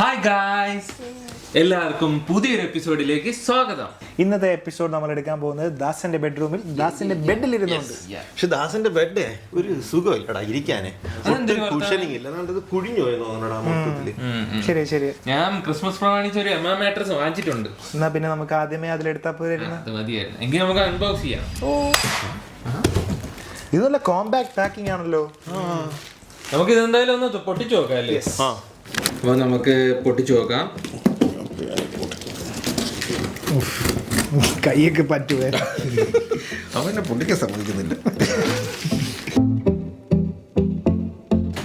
Hi guys, എല്ലാവർക്കും പുതിയൊരു എപ്പിസോഡിലേക്ക് സ്വാഗതം. ഇന്നത്തെ എപ്പിസോഡ് നമ്മൾ എടുക്കാൻ പോകുന്നത് ദാസന്റെ ബെഡ്റൂമിൽ ദാസന്റെ ബെഡിൽ ഇരുന്നുണ്ട്. പക്ഷെ ദാസന്റെ ബെഡ് ഒരു സുഖമില്ലടാ ഇരിക്കാനേ, കുഷനിങ് ഇല്ല, അത് കുഴിഞ്ഞു പോയെന്ന് തോന്നണടാ മൊത്തത്തില്. ശരി ശരി, ഞാൻ ക്രിസ്മസ് പ്രമാണിച്ച് ഒരു എമ്മ മാട്രസ് വാങ്ങിച്ചിട്ടുണ്ട്. എന്നാ പിന്നെ നമുക്ക് ആദ്യമേ അതിലെടുത്താ പോയിരുന്നു. അത് മതിയായിരുന്നു, എങ്കിൽ നമുക്ക് അൺബോക്സ് ചെയ്യാം. ഇത് നല്ല കോമ്പാക്ട് പാക്കിംഗ് ആണല്ലോ. നമുക്ക് ഇതെന്തായാലും ഒന്ന് പൊട്ടിച്ചു നോക്കാം അല്ലേ? അപ്പൊ നമുക്ക് പൊട്ടിച്ചു നോക്കാം. കൈയൊക്കെ പറ്റുവേ, അവനെ പൊട്ടിക്കാൻ സമ്മതിക്കുന്നില്ല.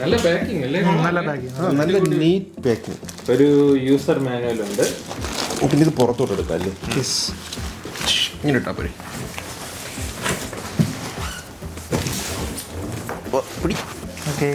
നല്ല പാക്കിംഗ് അല്ലേ? നല്ല പാക്കിംഗ്, നല്ല നീറ്റ് പാക്കിംഗ്. ഒരു യൂസർ മാനുവൽ ഉണ്ട്. പിന്നെ ഇത് പുറത്തോട്ട് എടുക്കാം അല്ലേ? ഇങ്ങനെ ഇട്ടാ പോരെ. ഓക്കെ.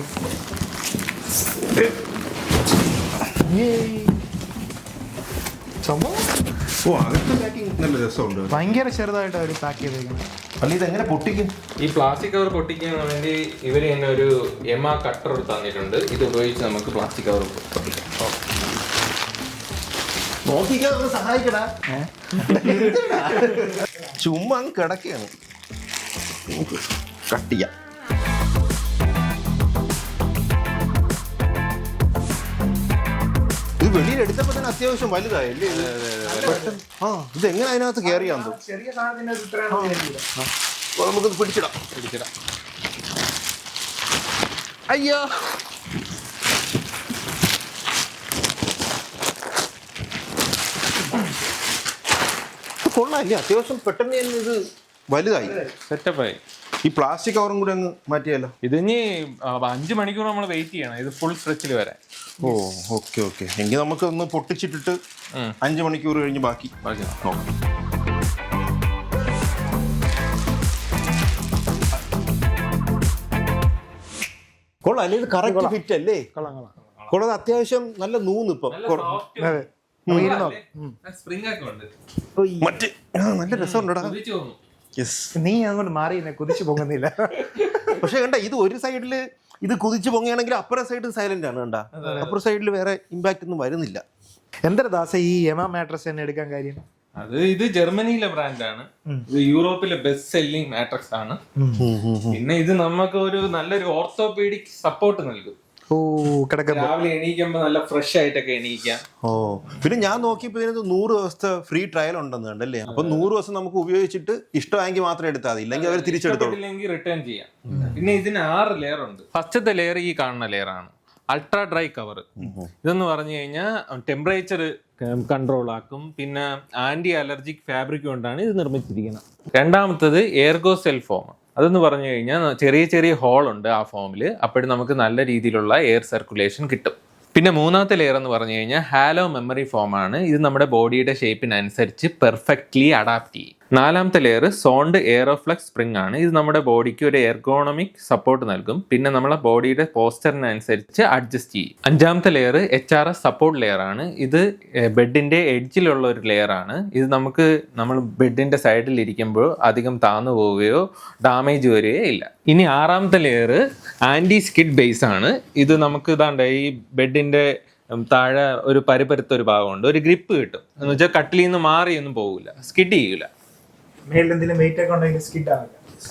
ഓ, അകത്തെ പാക്കിംഗ് നല്ല രസമുണ്ട്. ഭയങ്കര ചെറുതായിട്ട് അവർ പാക്ക് ചെയ്തേക്കുന്നത്. അല്ല, ഇതെങ്ങനെ പൊട്ടിക്കും? ഈ പ്ലാസ്റ്റിക് കവർ പൊട്ടിക്കാൻ വേണ്ടി ഇവർ തന്നെ ഒരു എമ കട്ടർ തന്നിട്ടുണ്ട്. ഇത് ഉപയോഗിച്ച് നമുക്ക് പ്ലാസ്റ്റിക് കവർ പൊട്ടിക്കാം. നോക്കിക്കാൻ ഒന്ന് സഹായിക്കടാ. ചുമ്മാ അങ്ങ് കിടക്കുകയാണ്. കട്ട് ചെയ്യാം. ഇത് വെളിയിൽ എടുത്തപ്പോ തന്നെ അത്യാവശ്യം വലുതായല്ലേ? ഇത് എങ്ങനെ അതിനകത്ത് കയറിയാന്തോ? നമുക്കിത് പിടിച്ചിടാം. അയ്യോ, കൊള്ളാല്ലേ? അത്യാവശ്യം പെട്ടെന്ന് തന്നെ ഇത് വലുതായി, സെറ്റപ്പായി. ഈ പ്ലാസ്റ്റിക് കവറും കൂടി അങ്ങ് മാറ്റിയല്ലോ. ഇത് ഇനി 5 മണിക്കൂർ നമ്മൾ വെയിറ്റ് ചെയ്യണം ഇത് ഫുൾ സ്ട്രെച്ചിൽ വരാൻ. ഓ, ഓക്കെ ഓക്കെ. എങ്കിൽ നമുക്ക് ഒന്ന് പൊട്ടിച്ചിട്ടിട്ട് 5 മണിക്കൂർ കഴിഞ്ഞ് ബാക്കി നോക്കാം. കൊള്ളാം അല്ലേ? ഇത് കറക്റ്റ് ഫിറ്റ് അല്ലേ? കൊള്ളാം. അത്യാവശ്യം നല്ല നൂന്ന് ഇപ്പം മറ്റ് നല്ല രസമുണ്ടടാ. നീ അങ്ങോട്ട് മാറി കുതിച്ചു പോകുന്നില്ല. പക്ഷെ കണ്ട, ഇത് ഒരു സൈഡില് ഇത് കുതിച്ചു പൊങ്ങുകയാണെങ്കിൽ അപ്പുറ സൈഡ് സൈലന്റ് ആണ്. കണ്ട, അപ്പുറ സൈഡിൽ വേറെ ഇമ്പാക്ട് ഒന്നും വരുന്നില്ല. എന്താ ദാസ ഈ എമ മാട്രസ് തന്നെ എടുക്കാൻ കാര്യം? ഇത് ജർമ്മനിയിലെ ബ്രാൻഡാണ്. ഇത് യൂറോപ്പിലെ ബെസ്റ്റ് സെല്ലിംഗ് മാട്രക്സ് ആണ്. പിന്നെ ഇത് നമുക്ക് ഒരു നല്ലൊരു ഓർത്തോപീഡിക് സപ്പോർട്ട് നൽകും. രാവിലെ എണീക്കുമ്പോ നല്ല ഫ്രഷ് ആയിട്ടൊക്കെ എണീക്കാം. ഓ, പിന്നെ ഞാൻ നോക്കിയപ്പോ ഇതിനകത്ത് 100 ദിവസത്തെ ഫ്രീ ട്രയൽ ഉണ്ടെന്ന് കണ്ടല്ലേ? അപ്പൊ 100 ദിവസം നമുക്ക് ഉപയോഗിച്ചിട്ട് ഇഷ്ടമായെങ്കിൽ മാത്രം എടുത്താൽ മതി, ഇല്ലെങ്കിൽ അവർ തിരിച്ചെടുത്തോളൂ, റിട്ടേൺ ചെയ്യാം. പിന്നെ ഇതിന് 6 ലെയർ ഉണ്ട്. ഫസ്റ്റത്തെ ലെയർ ഈ കാണുന്ന ലെയർ ആണ്, അൾട്രാ ഡ്രൈ കവർ. ഇതെന്ന് പറഞ്ഞു കഴിഞ്ഞാൽ ടെമ്പറേച്ചർ കൺട്രോൾ ആക്കും. പിന്നെ ആന്റി അലർജിക് ഫാബ്രിക് കൊണ്ടാണ് ഇത് നിർമ്മിച്ചിരിക്കുന്നത്. രണ്ടാമത്തത് എയർഗോ സെൽ ഫോം. അതെന്ന് പറഞ്ഞു കഴിഞ്ഞാൽ ചെറിയ ചെറിയ ഹോൾ ഉണ്ട് ആ ഫോമിൽ, അപ്പോഴും നമുക്ക് നല്ല രീതിയിലുള്ള എയർ സർക്കുലേഷൻ കിട്ടും. പിന്നെ മൂന്നാമത്തെ ലെയർ എന്ന് പറഞ്ഞു കഴിഞ്ഞാൽ ഹാലോ മെമ്മറി ഫോം ആണ്. ഇത് നമ്മുടെ ബോഡിയുടെ ഷേപ്പിനനുസരിച്ച് പെർഫെക്റ്റ്ലി അഡാപ്റ്റ് ചെയ്യും. നാലാമത്തെ ലെയർ സോണ്ട് എയറോഫ്ലക്സ് സ്പ്രിംഗ് ആണ്. ഇത് നമ്മുടെ ബോഡിക്ക് ഒരു എർഗോണമിക് സപ്പോർട്ട് നൽകും. പിന്നെ നമ്മളെ ബോഡിയുടെ പോസ്റ്ററിനനുസരിച്ച് അഡ്ജസ്റ്റ് ചെയ്യും. അഞ്ചാമത്തെ ലെയർ HRS സപ്പോർട്ട് ലെയർ ആണ്. ഇത് ബെഡിന്റെ എഡ്ജിലുള്ള ഒരു ലെയർ ആണ്. ഇത് നമുക്ക് നമ്മൾ ബെഡിന്റെ സൈഡിൽ ഇരിക്കുമ്പോൾ അധികം താന്നു പോവുകയോ ഡാമേജ് വരികയോ ഇല്ല. ഇനി ആറാമത്തെ ലെയർ ആന്റി സ്കിഡ് ബേസ് ആണ്. ഇത് നമുക്ക് ഇതാണ്ട് ഈ ബെഡിന്റെ താഴെ ഒരു പരുപരുത്തൊരു ഭാഗമുണ്ട്, ഒരു ഗ്രിപ്പ് കിട്ടും. എന്ന് വെച്ചാൽ കട്ടിലിൽ നിന്ന് മാറിയൊന്നും പോകില്ല, സ്കിഡ് ചെയ്യൂല.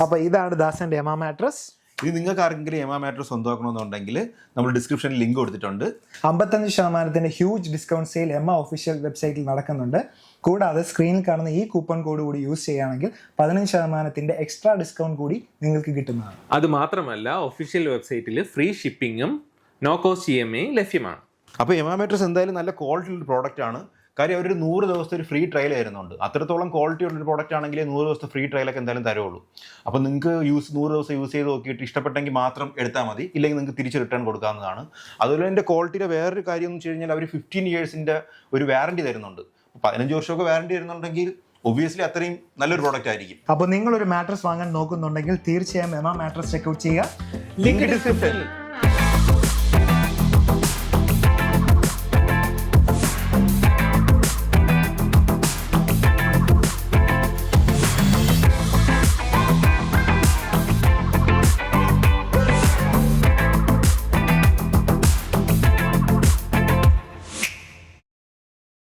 അപ്പൊ ഇതാണ് ദാസന്റെ എമ മാട്രസ്. ഇത് നിങ്ങൾക്ക് ആർക്കെങ്കിലും എമ മാട്രസ് സ്വന്തമാക്കണമെന്നുണ്ടെങ്കിൽ നമ്മൾ ഡിസ്ക്രിപ്ഷനിൽ ലിങ്ക് കൊടുത്തിട്ടുണ്ട്. 55% ഹ്യൂജ് ഡിസ്കൗണ്ട് സെയിൽ എമ ഒഫീഷ്യൽ വെബ്സൈറ്റിൽ നടക്കുന്നുണ്ട്. കൂടാതെ സ്ക്രീനിൽ കാണുന്ന ഈ കൂപ്പൺ കോഡ് കൂടി യൂസ് ചെയ്യുകയാണെങ്കിൽ 15% എക്സ്ട്രാ ഡിസ്കൗണ്ട് കൂടി നിങ്ങൾക്ക് കിട്ടുന്നതാണ്. അത് മാത്രമല്ല, ഒഫീഷ്യൽ വെബ്സൈറ്റിൽ ഫ്രീ ഷിപ്പിങ്ങും നോ കോസ്റ്റ് EMI ലഭ്യമാണ്. അപ്പോൾ എമ മാട്രസ് എന്തായാലും നല്ല ക്വാളിറ്റി ഉള്ള പ്രോഡക്റ്റ് ആണ്. കാര്യം അവരൊരു 100 ദിവസത്തെ ഒരു ഫ്രീ ട്രയൽ വരുന്നുണ്ട്. അത്രത്തോളം ക്വാളിറ്റി ഉള്ളൊരു പ്രോഡക്റ്റ് ആണെങ്കിൽ 100 ദിവസത്തെ ഫ്രീ ട്രയലൊക്കെ എന്തായാലും തരുള്ളൂ. അപ്പോൾ നിങ്ങൾക്ക് 100 ദിവസം യൂസ് ചെയ്ത് നോക്കിയിട്ട് ഇഷ്ടപ്പെട്ടെങ്കിൽ മാത്രം എടുത്താൽ മതി, ഇല്ലെങ്കിൽ നിങ്ങൾക്ക് തിരിച്ച് റിട്ടേൺ കൊടുക്കാവുന്നതാണ്. അതുപോലെ എൻ്റെ ക്വാളിറ്റിയുടെ വേറൊരു കാര്യം എന്ന് വെച്ച് കഴിഞ്ഞാൽ അവർ 15 ഇയേഴ്സിൻ്റെ ഒരു വാറണ്ടി തരുന്നുണ്ട്. 15 വർഷമൊക്കെ വാറണ്ടി തരുന്നുണ്ടെങ്കിൽ ഒബ്വിയസ്ലി അത്രയും നല്ലൊരു പ്രോഡക്റ്റ് ആയിരിക്കും. അപ്പോൾ നിങ്ങളൊരു മാട്രസ് വാങ്ങാൻ നോക്കുന്നുണ്ടെങ്കിൽ തീർച്ചയായും എമ മാട്രസ് ചെക്ക് ഔട്ട് ചെയ്യുക. ലിങ്ക് ഡിസ്ക്രിപ്ഷനിൽ.